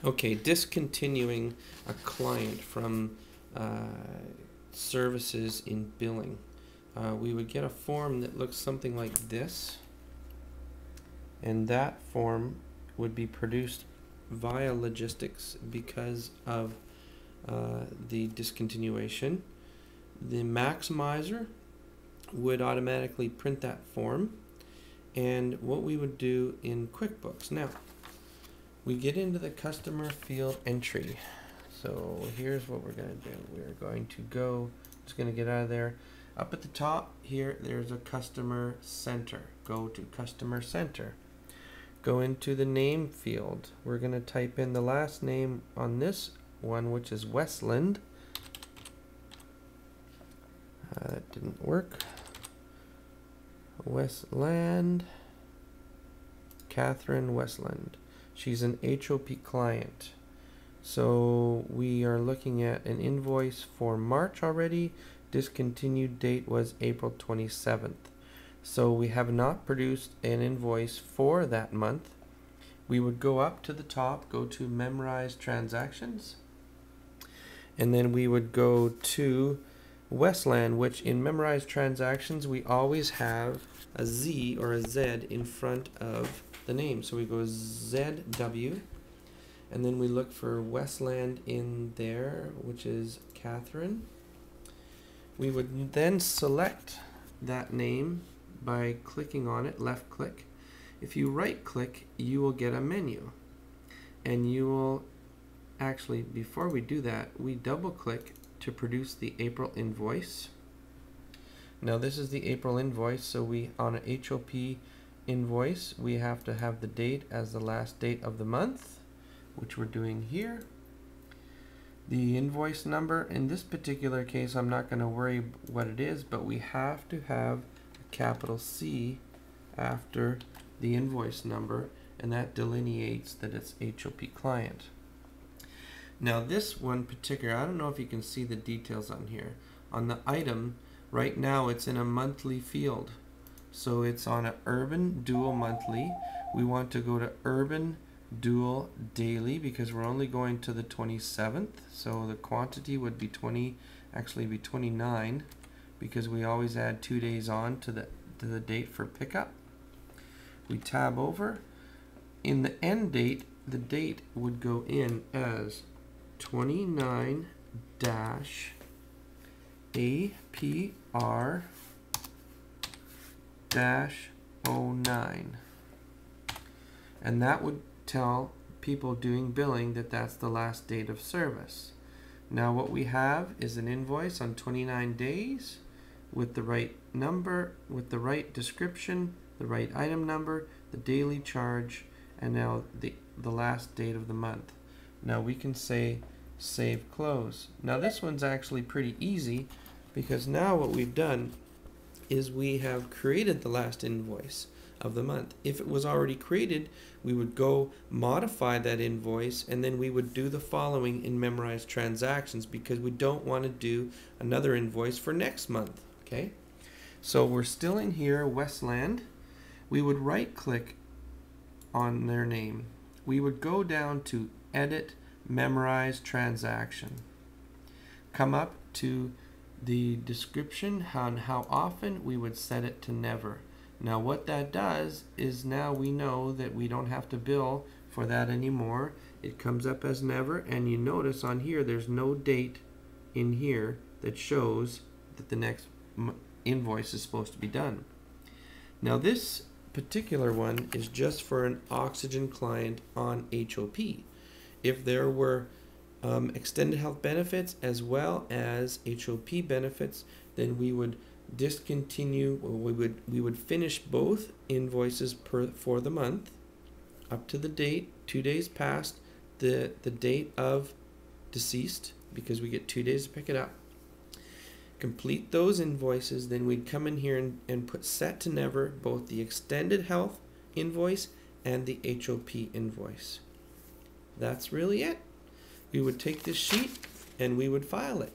Okay, discontinuing a client from services in billing. We would get a form that looks something like this, and that form would be produced via logistics because of the discontinuation. The maximizer would automatically print that form, and what we would do in QuickBooks. Now, we get into the customer field entry. So here's what we're going to do. We're going to go, just going to get out of there. Up at the top here, there's a customer center. Go to customer center. Go into the name field. We're going to type in the last name on this one, which is Westland. That didn't work. Westland. Catherine Westland. She's an HOP client. So we are looking at an invoice for March already. Discontinued date was April 27th. So we have not produced an invoice for that month. We would go up to the top, go to Memorize Transactions, and then we would go to Westland, which in Memorize Transactions we always have a Z or a Z in front of the name. So we go ZW, and then we look for Westland in there, which is Catherine. We would then select that name by clicking on it, left click. If you right click, you will get a menu, and you will actually, before we do that, we double click to produce the April invoice. Now this is the April invoice, so we, on an HOP invoice, we have to have the date as the last date of the month, which we're doing here. The invoice number, in this particular case, I'm not going to worry what it is, but we have to have a capital C after the invoice number, and that delineates that it's HOP client. Now this one particular, I don't know if you can see the details on here. On the item, right now it's in a monthly field. So it's on an urban dual monthly. We want to go to urban dual daily because we're only going to the 27th. So the quantity would be 29 because we always add 2 days on to the date for pickup. We tab over. In the end date, the date would go in as 29-APR-09, and that would tell people doing billing that that's the last date of service. Now what we have is an invoice on 29 days with the right number, with the right description, the right item number, the daily charge, and now the last date of the month. Now we can say save close. Now this one's actually pretty easy because now what we've done is we have created the last invoice of the month. If it was already created, we would go modify that invoice, and then we would do the following in Memorize Transactions because we don't want to do another invoice for next month. Okay, so we're still in here, Westland. We would right click on their name. We would go down to Edit Memorize Transaction. Come up to the description on how often. We would set it to never. Now what that does is now we know that we don't have to bill for that anymore. It comes up as never, and you notice on here there's no date in here that shows that the next invoice is supposed to be done. Now this particular one is just for an oxygen client on HOP. If there were extended health benefits as well as HOP benefits, then we would discontinue, or we would finish both invoices for the month up to the date, 2 days past the date of deceased, because we get 2 days to pick it up. Complete those invoices, then we'd come in here and put set to never both the extended health invoice and the HOP invoice. That's really it. We would take this sheet and we would file it.